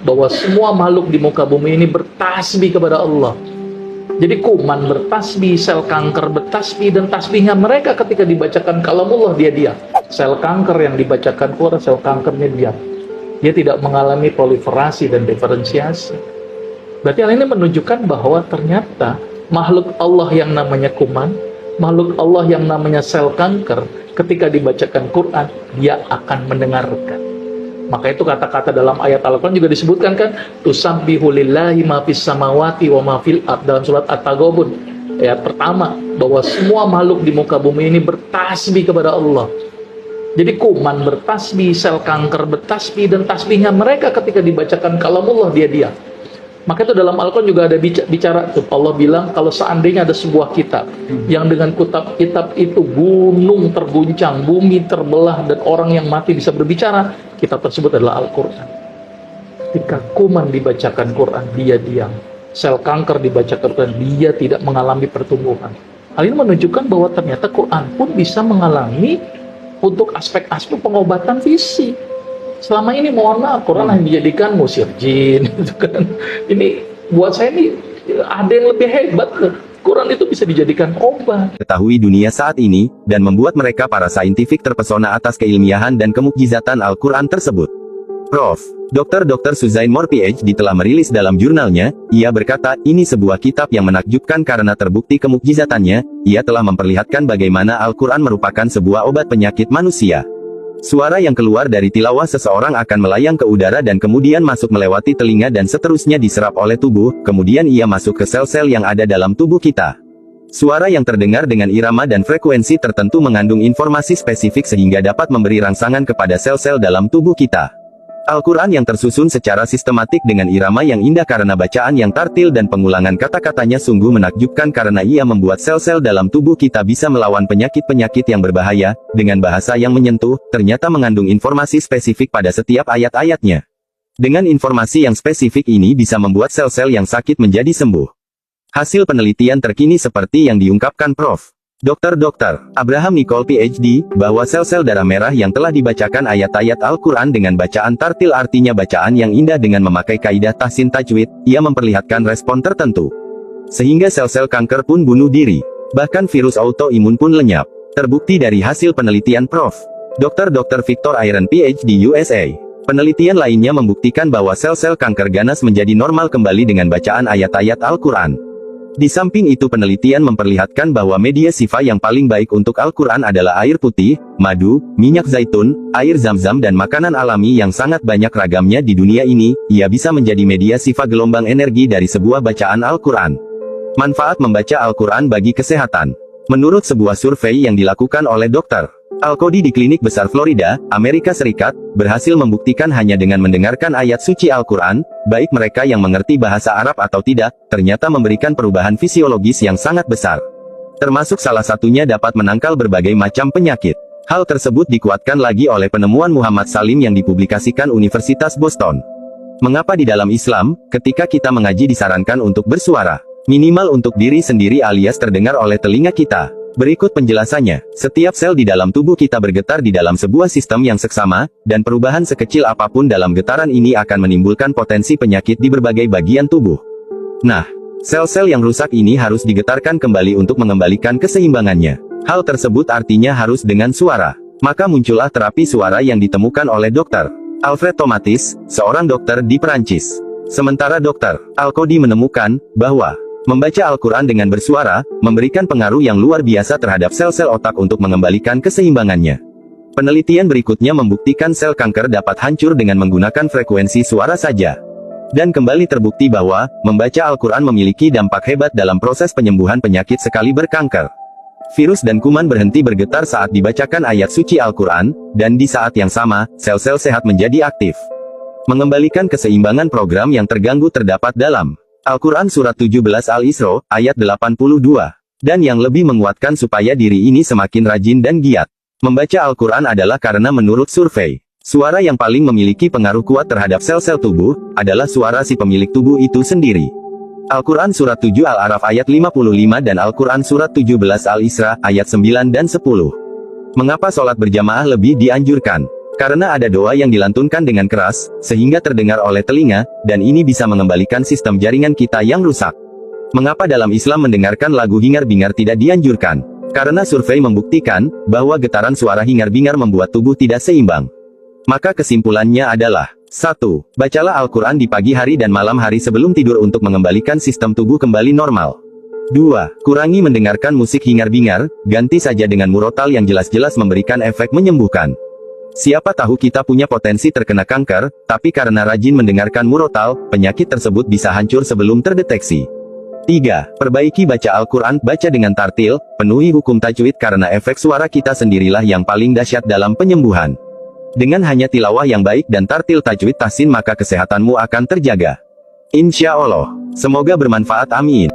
bahwa semua makhluk di muka bumi ini bertasbih kepada Allah. Jadi kuman bertasbih, sel kanker bertasbih, dan tasbihnya mereka ketika dibacakan kalamullah dia diam. Sel kanker yang dibacakan Quran, sel kankernya diam. Dia tidak mengalami proliferasi dan diferensiasi. Berarti hal ini menunjukkan bahwa ternyata makhluk Allah yang namanya kuman, makhluk Allah yang namanya sel kanker, ketika dibacakan Quran, dia akan mendengarkan. Maka itu kata-kata dalam ayat Al-Quran juga disebutkan kan, tusabbihu lillahi ma fis samawati wa ma fil ard, dalam surat At-Taghabun ayat pertama, bahwa semua makhluk di muka bumi ini bertasbih kepada Allah. Jadi kuman bertasbih, sel kanker bertasbih, dan tasbihnya mereka ketika dibacakan kalamullah dia diam. Maka itu dalam Al-Quran juga ada bicara tuh, Allah bilang kalau seandainya ada sebuah kitab yang dengan kitab itu gunung terguncang, bumi terbelah, dan orang yang mati bisa berbicara, kitab tersebut adalah Al-Quran. Ketika kuman dibacakan Quran, dia diam. Sel kanker dibacakan Quran, dia tidak mengalami pertumbuhan. Hal ini menunjukkan bahwa ternyata Quran pun bisa mengalami untuk aspek-aspek pengobatan fisik. Selama ini mohon maaf, Quran hanya dijadikan musir jin gitu kan. Ini buat saya ini ada yang lebih hebat loh. Quran itu bisa dijadikan obat. Ketahui dunia saat ini, dan membuat mereka para saintifik terpesona atas keilmiahan dan kemukjizatan Al-Quran tersebut. Prof. Dr. Suzain Moore PhD telah merilis dalam jurnalnya, ia berkata, ini sebuah kitab yang menakjubkan karena terbukti kemukjizatannya, ia telah memperlihatkan bagaimana Al-Quran merupakan sebuah obat penyakit manusia. Suara yang keluar dari tilawah seseorang akan melayang ke udara dan kemudian masuk melewati telinga dan seterusnya diserap oleh tubuh, kemudian ia masuk ke sel-sel yang ada dalam tubuh kita. Suara yang terdengar dengan irama dan frekuensi tertentu mengandung informasi spesifik sehingga dapat memberi rangsangan kepada sel-sel dalam tubuh kita. Al-Quran yang tersusun secara sistematik dengan irama yang indah karena bacaan yang tartil dan pengulangan kata-katanya sungguh menakjubkan karena ia membuat sel-sel dalam tubuh kita bisa melawan penyakit-penyakit yang berbahaya, dengan bahasa yang menyentuh, ternyata mengandung informasi spesifik pada setiap ayat-ayatnya. Dengan informasi yang spesifik ini bisa membuat sel-sel yang sakit menjadi sembuh. Hasil penelitian terkini seperti yang diungkapkan Prof. Dr. Abraham Nicole PhD, bahwa sel-sel darah merah yang telah dibacakan ayat-ayat Al-Quran dengan bacaan tartil artinya bacaan yang indah dengan memakai kaidah tahsin tajwid, ia memperlihatkan respon tertentu. Sehingga sel-sel kanker pun bunuh diri. Bahkan virus autoimun pun lenyap. Terbukti dari hasil penelitian Prof. Dr. Victor Iron PhD USA. Penelitian lainnya membuktikan bahwa sel-sel kanker ganas menjadi normal kembali dengan bacaan ayat-ayat Al-Quran. Di samping itu penelitian memperlihatkan bahwa media sifa yang paling baik untuk Al-Quran adalah air putih, madu, minyak zaitun, air zam-zam dan makanan alami yang sangat banyak ragamnya di dunia ini, ia bisa menjadi media sifa gelombang energi dari sebuah bacaan Al-Quran. Manfaat membaca Al-Quran bagi kesehatan. Menurut sebuah survei yang dilakukan oleh Dr. Al-Qodi di Klinik Besar Florida, Amerika Serikat, berhasil membuktikan hanya dengan mendengarkan ayat suci Al-Quran, baik mereka yang mengerti bahasa Arab atau tidak, ternyata memberikan perubahan fisiologis yang sangat besar. Termasuk salah satunya dapat menangkal berbagai macam penyakit. Hal tersebut dikuatkan lagi oleh penemuan Muhammad Salim yang dipublikasikan Universitas Boston. Mengapa di dalam Islam, ketika kita mengaji disarankan untuk bersuara, minimal untuk diri sendiri alias terdengar oleh telinga kita? Berikut penjelasannya, setiap sel di dalam tubuh kita bergetar di dalam sebuah sistem yang seksama, dan perubahan sekecil apapun dalam getaran ini akan menimbulkan potensi penyakit di berbagai bagian tubuh. Nah, sel-sel yang rusak ini harus digetarkan kembali untuk mengembalikan keseimbangannya. Hal tersebut artinya harus dengan suara. Maka muncullah terapi suara yang ditemukan oleh Dr. Alfred Tomatis, seorang dokter di Perancis. Sementara Dr. Al-Qodi menemukan bahwa membaca Al-Quran dengan bersuara, memberikan pengaruh yang luar biasa terhadap sel-sel otak untuk mengembalikan keseimbangannya. Penelitian berikutnya membuktikan sel kanker dapat hancur dengan menggunakan frekuensi suara saja. Dan kembali terbukti bahwa, membaca Al-Quran memiliki dampak hebat dalam proses penyembuhan penyakit sekaliber kanker. Virus dan kuman berhenti bergetar saat dibacakan ayat suci Al-Quran, dan di saat yang sama, sel-sel sehat menjadi aktif. Mengembalikan keseimbangan program yang terganggu terdapat dalam Al-Quran Surat 17 Al-Isra, ayat 82. Dan yang lebih menguatkan supaya diri ini semakin rajin dan giat membaca Al-Quran adalah karena menurut survei, suara yang paling memiliki pengaruh kuat terhadap sel-sel tubuh, adalah suara si pemilik tubuh itu sendiri. Al-Quran Surat 7 Al-Araf ayat 55 dan Al-Quran Surat 17 Al-Isra, ayat 9 dan 10. Mengapa sholat berjamaah lebih dianjurkan? Karena ada doa yang dilantunkan dengan keras, sehingga terdengar oleh telinga, dan ini bisa mengembalikan sistem jaringan kita yang rusak. Mengapa dalam Islam mendengarkan lagu hingar-bingar tidak dianjurkan? Karena survei membuktikan, bahwa getaran suara hingar-bingar membuat tubuh tidak seimbang. Maka kesimpulannya adalah, 1. Bacalah Al-Quran di pagi hari dan malam hari sebelum tidur untuk mengembalikan sistem tubuh kembali normal. 2. Kurangi mendengarkan musik hingar-bingar, ganti saja dengan murotal yang jelas-jelas memberikan efek menyembuhkan. Siapa tahu kita punya potensi terkena kanker, tapi karena rajin mendengarkan murotal, penyakit tersebut bisa hancur sebelum terdeteksi. 3. Perbaiki baca Al-Quran, baca dengan tartil, penuhi hukum tajwid karena efek suara kita sendirilah yang paling dahsyat dalam penyembuhan. Dengan hanya tilawah yang baik dan tartil tajwid tahsin maka kesehatanmu akan terjaga. Insya Allah. Semoga bermanfaat, amin.